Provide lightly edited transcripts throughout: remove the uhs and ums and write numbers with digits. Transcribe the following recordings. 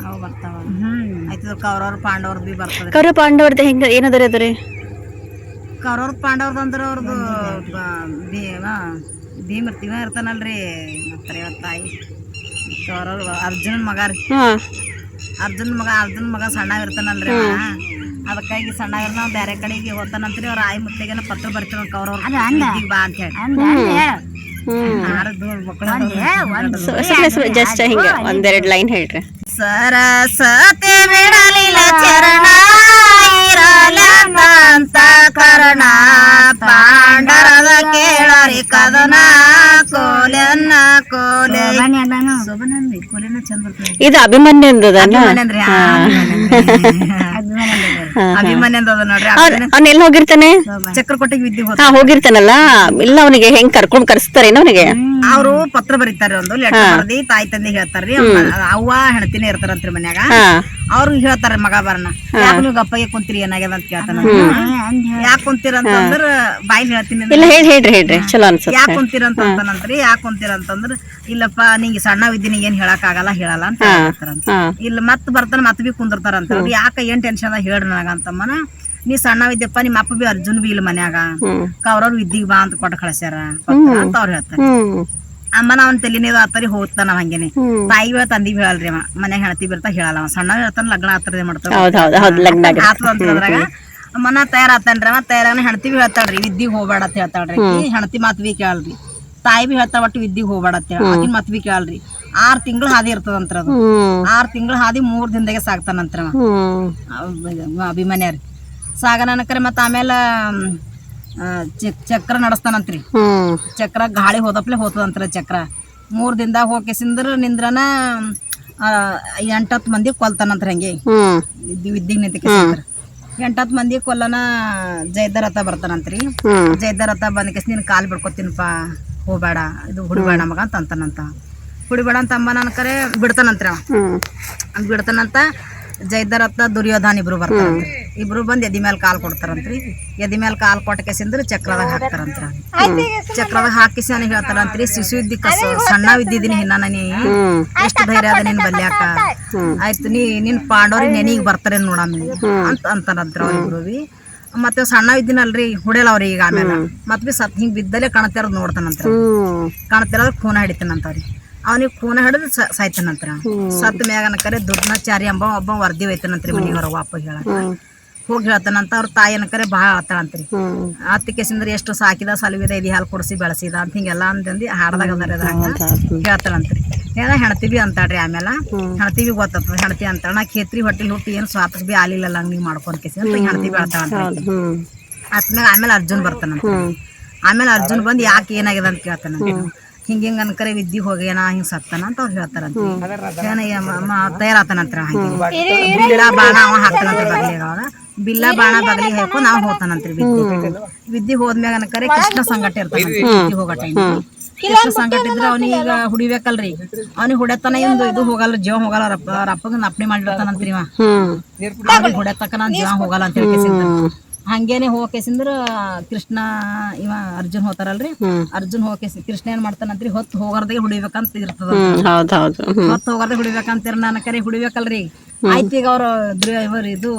ಅವು ಬರ್ತಾವ ಆಯ್ತು ಕೌರವ್ರ ಪಾಂಡವ್ರದ್ದು ಬಿ ಬರ್ತದೆ ಕೌರವ ಪಾಂಡವ್ರದ್ದು ಹೆಂಗೆ ಏನದರಿ ಅದ್ರಿ ಕೌರವ್ರ ಪಾಂಡವ್ರದ್ದು ಅಂದ್ರೆ ಅವ್ರದ್ದು ಭೀಮ್ ಇರ್ತಾನಲ್ರಿ ಮತ್ತೆ ತಾಯಿ ಕೌರವ್ರ ಅರ್ಜುನನ್ ಮಗ ರೀ ಅರ್ಜುನ್ ಮಗ ಸಣ್ಣ ಇರ್ತಾನಲ್ರಿ ಅದಕ್ಕಾಗಿ ಸಣ್ಣ ನಾವು ಬೇರೆ ಕಡೆಗೆ ಹೋಗ್ತಾನಂತ್ರಿ ಅವ್ರ ಆಯಿ ಮುತ್ತಿಗೆನ ಪತ್ರ ಬರ್ತೀರ ಕೌರವ್ರ ಬಾ ಅಂತ ಹೇಳಿ ಜಸ್ಟ್ ಹಿಂಗೆ ಒಂದೆರಡು ಲೈನ್ ಹೇಳ್ರಿ ಸರಸ್ವತಿ ಬಿಡಲಿಲ್ಲ ಚರಣ ಇರಲಂತ ಕರ್ಣ ಪಾಂಡರದ ಕೇಳರಿ ಕದನ ಕೋಲೆನ್ನ ಕೋಲೆ ಕೋಲೆನ ಚಂದ ಬರ್ತದೆ ಇದು ಅಭಿಮನ್ಯುಂದನ ಅಭಿಮನ್ಯಂದ ನೋಡ್ರಿ ಅವ್ನ ಎಲ್ಲಿ ಹೋಗಿರ್ತಾನೆ ಚಕ್ರಕೋಟೆಗೆ ವಿದ್ಯೆ ಹೋಗಿರ್ತಾನಲ್ಲ ಇಲ್ಲ ಅವನಿಗೆ ಹೆಂಗ್ ಕರ್ಕೊಂಡ್ ಅವನಿಗೆ ಅವ್ರು ಪತ್ರ ಬರೀತಾರ ಒಂದು ಲೆಟರ್ ಬರ್ದಿ ತಾಯಿ ತಂದೆ ಹೇಳ್ತಾರ್ರಿ ಅವ್ವ ಹೆಣ್ತಿನೇ ಇರ್ತಾರಂತ್ರಿ ಮನ್ಯಾಗ ಅವ್ರು ಹೇಳ್ತಾರ ಮಗ ಬರ್ನ ಯಾಕ ನೀವು ಗಪ್ಪಗೆ ಕುಂತೀರಿ ಏನಾಗ್ಯದ ಅಂತ ಕೇಳ್ತಾನ ಯಾಕ ಕುಂತೀರ ಅಂತಂದ್ರ ಬಾಯಿಲ್ ಹೇಳ್ರಿ ಚಲೋ ಅನ್ಸುತ್ತೆ ಯಾಕ ಕುಂತೀರ ಅಂತಂತಂದ್ರಿ ಯಾಕ ಕುಂತೀರ ಅಂತಂದ್ರ ಇಲ್ಲಪ್ಪ ನಿಂಗೆ ಸಣ್ಣ ವಿದ್ಯೆ ಏನ್ ಹೇಳಕ್ ಆಗಲ್ಲ ಹೇಳಲ್ಲ ಅಂತ ಹೇಳ್ತಾರಂತ ಇಲ್ಲ ಮತ್ ಬರ್ತಾನ ಮತ್ ಬಿ ಕುಂದಿರ್ತಾರಂತ ಯಾಕ ಏನ್ ಟೆನ್ಷನ್ ಅದ ಹೇಳ್ರಿ ನನಗ ಅಂತಮ್ಮನ ನೀ ಸಣ್ಣ ವಿದ್ಯಪ್ಪ ನಿಮ್ಮ ಅಪ್ಪ ಬಿ ಅರ್ಜುನ್ ಬಿ ಇಲ್ಲ ಮನ್ಯಾಗ ಕೌರವ್ರ ವಿದ್ಯೆಗ್ ಬಾ ಅಂತ ಕೊಟ್ಟ ಕಳ್ಸ್ಯಾರ ಅಂತ ಅವ್ರು ಹೇಳ್ತಾರೆ ಅಮ್ಮನ ಅವನ್ ತಲಿನೇದು ಆತರಿ ಹೋಗ್ತಾನ ಹಂಗೇನೆ ತಾಯಿ ತಂದಿ ಹೇಳಲ್ರಿ ಅವ ಮನ್ಯಾಗ ಹೆಣತಿ ಬಿರ್ತಾ ಹೇಳಲ್ಲ ಅವ ಸಣ್ಣ ಹೇಳ್ತಾನ ಲಗ್ನ ಆತರದೇ ಮಾಡ್ತಾರ ಆತದ್ರಾಗ ಮನ ತಯಾರಾತನ್ರಿ ಅವ ತಯಾರಾಗ ಹೆಣತಿ ಬಿ ಹೇಳ್ತಾಳ್ರಿ ವಿದ್ಯೆಗ್ ಹೋಗ್ಬೇಡ ಅಂತ ಹೇಳ್ತಾಳ್ರಿ ಹೆಣತಿ ಮಾತ್ ಬಿ ಕೇಳಲ್ರಿ ತಾಯಿ ಬಿ ಹೇಳ್ತಾ ಒಟ್ಟು ವಿದ್ಯೆಗ್ ಹೋಗ್ಬೇಡ ಅಂತ ಹೇಳಿ ಆಕಿನ ಮತ್ ಬಿ ಕೇಳಲ್ರಿ 6 ತಿಂಗಳು ಹಾದಿ ಇರ್ತದಂತ್ರ ಅದು 6 ತಿಂಗಳು ಹಾದಿ 3 ದಿನದಾಗೆ ಸಾಕ್ತಾನಂತ್ರ ಅಭಿಮನ್ಯಾರಿ ಸಾಗನಕರೆ ಮತ್ತ ಆಮೇಲೆ ಚಕ್ರ ನಡೆಸ್ತಾನಂತ್ರಿ ಚಕ್ರ ಗಾಳಿ ಹೋದಪ್ಲೆ ಹೋತದಂತ್ರ ಚಕ್ರ 3 ದಿನದಾಗ ಹೋಗಿಸಿಂದ್ರ ನಿಂದ್ರನ 8-10 ಮಂದಿ ಕೊಲ್ತಾನಂತ್ರ ಹಂಗೆ ವಿದ್ಯೆಗ್ ನಿಂತಕೇಸಿಂದ್ರ 8-10 ಮಂದಿ ಕೊಲ್ಲನ ಜಯದರಥ ಬರ್ತಾನಂತ್ರಿ ಜಯದರಥ ಬಂದಕೇಸಿ ನೀನ್ ಕಾಲ್ ಬಿಡ್ಕೊತೀನಪ್ಪ ಹೋಗ್ಬೇಡ ಇದು ಹುಡ್ಬೇಡ ಮಗ ಅಂತ ಅಂತಾನಂತ ಹುಡಿಬೇಡ ಅಂತ ಅಮ್ಮನ ಅನ್ಕರೆ ಬಿಡ್ತಾನಂತ್ರ ಬಿಡ್ತಾನಂತ ಜಯದರಥ ದುರ್ಯೋಧನ ಇಬ್ರು ಬರ್ತಾರಂತ್ರಿ ಇಬ್ರು ಬಂದ್ ಎದಿ ಮೇಲೆ ಕಾಲ್ ಕೊಡ್ತಾರಂತ್ರಿ ಎದಿ ಮೇಲೆ ಕಾಲ್ ಕೊಟ್ಟಕೇಸಿಂದ್ರ ಚಕ್ರದಾಗ ಹಾಕ್ತಾರಂತ್ರ ಚಕ್ರದಾಗ ಹಾಕಿಸಿ ನನಗೆ ಹೇಳ್ತಾರಂತ್ರಿ ಶಿಶು ವಿದ್ಯೆ ಸಣ್ಣ ವಿದ್ದಿದ್ದೀನಿ ಹಿನ್ನ ನೀ ಎಷ್ಟು ಧೈರ್ಯ ಅದ ನಿನ್ ಬಲ್ಯಾಕ ಆಯ್ತು ನಿನ್ ಪಾಂಡವ್ರಿ ನೆನಿಗ್ ಬರ್ತಾರೆ ನೋಡಮ್ಮ ಅಂತ ಅಂತಾರಂತ್ರ ಅವ್ರಿಬ್ರು ಬಿ ಮತ್ತೆ ಸಣ್ಣ ಇದ್ದೀನಲ್ರಿ ಹುಡಿಯಲ್ಲ ಅವ್ರಿ ಈಗ ಆಮೇಲೆ ಮತ್ ಬಿ ಸತ್ ಹಿಂಗ್ ಬಿದ್ದಲೆ ಕಾಣತಿರೋದ್ ನೋಡ್ತಾನಂತ್ರ ಕಾಣತಿರೋದ್ ಖೂನ ಹಿಡಿತಾನಂತವ್ರಿ ಅವನಿಗೆ ಖೂನ ಹಿಡಿದು ಸಾಯ್ತಾನಂತ್ರ ಸತ್ ಮ್ಯಾಗನಕರೆ ದುಡ್ನಾಚಾರಿ ಎಂಬ ಒಬ್ಬ ವರದಿ ಒಯ್ತಾನಂತ್ರಿ ಮನಿಗೆ ಹೊರ ವಾಪ ಹೇಳಕ ಹೋಗಿ ಹೇಳ್ತಾನಂತ ಅವ್ರ ತಾಯಿ ಅನಕರೆ ಭಾಳ ಆತಾಳಂತ್ರಿ ಅತ್ತಿಕೆಸಿಂದ್ರ ಎಷ್ಟು ಸಾಕಿದ ಸಲುವಿದ ಎದಿ ಹಾಲು ಕೊಡಿಸಿ ಬೆಳೆಸಿದ ಅಂತ ಹಿಂಗೆಲ್ಲ ಅಂತಂದು ಹಾಡ್ದಾಗ ಹೇಳ್ತಾಳಂತ್ರಿ ಏನ ಹೆಣ್ತಿ ಬಿ ಅಂತಾಳ್ರಿ ಆಮೇಲೆ ಹೆಣ್ತಿ ಬಿ ಗೊತ್ತದ ಹೆಣ್ತಿ ಅಂತಾಳ ನಾ ಖೇತ್ರಿ ಹೊಟ್ಟಿಲ್ ಹುಟ್ಟಿ ಏನು ಸ್ವಾತಕ್ ಬಿ ಆಲಿಲ್ಲ ಹಂಗೆ ಮಾಡ್ಕೊಂಡ್ ಕೇಸಿ ಅಂತ ಹೆಣ್ತಿ ಬಿ ಹೇಳ್ತಾಳಂತ ಅತ್ಮ್ಯಾಗ ಆಮೇಲೆ ಅರ್ಜುನ್ ಬರ್ತಾನಂತ ಆಮೇಲೆ ಅರ್ಜುನ್ ಬಂದ್ ಯಾಕೆ ಏನಾಗಿದೆ ಅಂತ ಕೇಳ್ತಾನಂತ ಹಿಂಗ ಅನ್ಕರೆ ವಿದ್ಯೆ ಹೋಗ್ಯಾನ ಹಿಂಗ್ ಸತ್ತಾನ ಅಂತ ಅವ್ರು ಹೇಳ್ತಾರಂತ ತಯಾರಾತನಂತ್ರ ಹಂಗೆ ಬಿಲ್ಲ ಬಾಣ ಅವ ಹಾಕ್ತಾನಂತ ಬಗ್ಲಿಗೆ ಅವಾಗ ಬಿಲ್ಲ ಬಾಣ ಬಗ್ಲಿಗೆ ಹಾಕೊಂಡು ನಾವು ಹೋಗ್ತಾನಂತ್ರಿ ವಿದ್ಯೆ ಹೋದ್ಮ್ಯಾಗ ಅನ್ಕರೆ ಕೃಷ್ಣ ಸಂಗಟ ಇರ್ತಾನ ವಿದ್ಯೆ ಹೋಗೋ ಟೈಮ್ ಕೃಷ್ಣ ಸಂಗಟ ಇದ್ರೆ ಅವನಿಗ ಹುಡಿಬೇಕಲ್ರಿ ಅವ್ನಿಗೆ ಹುಡತನ ಇದು ಹೋಗಲ್ಲ ಜೀವ ಹೋಗಲ್ಲ ಅವ್ರ ಅಪ್ಪಗ ನಪ್ಪಣಿ ಮಾಡಿರ್ತಾನಂತ್ರಿ ಇವ ಹುಡತಕ್ಕ ನಾನ್ ಜೀವ ಹೋಗಲ್ಲ ಅಂತ ಹೇಳಿ ಹಂಗೇನೆ ಹೋಗಕೇಸಿಂದ್ರ ಕೃಷ್ಣ ಇವ ಅರ್ಜುನ್ ಹೋತಾರಲ್ರಿ ಅರ್ಜುನ್ ಹೋಗಕೇಸಿ ಕೃಷ್ಣ ಏನ್ ಮಾಡ್ತಾನಂತ್ರಿ ಹೊತ್ತು ಹೋಗಾರ್ದಾಗ ಹುಡಿಬೇಕಂತ ಇರ್ತದ ಹೊತ್ತು ಹೋಗಾರ್ದಾಗ ಹುಡಿಬೇಕಂತ ನನ್ನ ಕರೆ ಹುಡಿಬೇಕಲ್ರಿ ಆಯ್ತು ಈಗ ಅವ್ರ ಇದು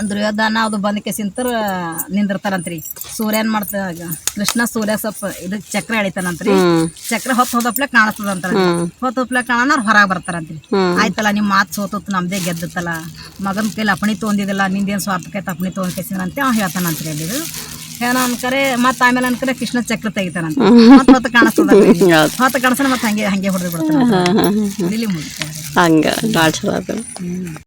ದುರ್ಯೋಧನ ಅದು ಬಂದ ಕೇಸಿಂತರ ನಿಂದಿರ್ತಾರಂತ್ರಿ ಸೂರ್ಯ ಏನ್ ಮಾಡ್ತ ಕೃಷ್ಣ ಸೂರ್ಯ ಸ್ವಲ್ಪ ಇದು ಚಕ್ರ ಎಳಿತಾನಂತ್ರಿ ಚಕ್ರ ಹೊತ್ತು ಹೋದಪ್ಲೆ ಕಾಣಿಸ್ತದಂತ ಹೊತ್ತು ಹೋಪ್ಲೆ ಕಾಣನ ಅವ್ರು ಹೊರಗೆ ಬರ್ತಾರಂತ್ರಿ ಆಯ್ತಲ್ಲ ನಿಮ್ ಮಾತು ಸೋತತ್ ನಮ್ದೇ ಗೆದ್ದತ್ತಲ್ಲ ಮಗನ ಕೈಲಿ ಅಪ್ಪಣಿ ತೊಗೊಂಡಿದಿಲ್ಲ ನಿಂದೇನ್ ಸ್ವಾರ್ಥಕ್ಕೆ ಅಪ್ಪಣಿ ತೊಗೊಂಡ್ ಕೇಸಿನ ಅಂತ ಅವ್ ಹೇಳ್ತಾನಂತ್ರಿ ಅಲ್ಲಿ ಏನೋ ಅನ್ಕರೆ ಮತ್ತ ಆಮೇಲೆ ಅನ್ಕರೆ ಕೃಷ್ಣ ಚಕ್ರ ತೆಗಿತಾನಂತ ಮತ್ ಹೊತ್ತು ಕಾಣಿಸ್ತದ ಹೊತ್ತು ಕಾಣಿಸ್ತಾನ ಮತ್ ಹಂಗೆ ಹೊಡೆದು ಬಿಡ್ತಾನ ಇಲ್ಲಿ ಮುಗಿತಾರೆ ಹಂಗ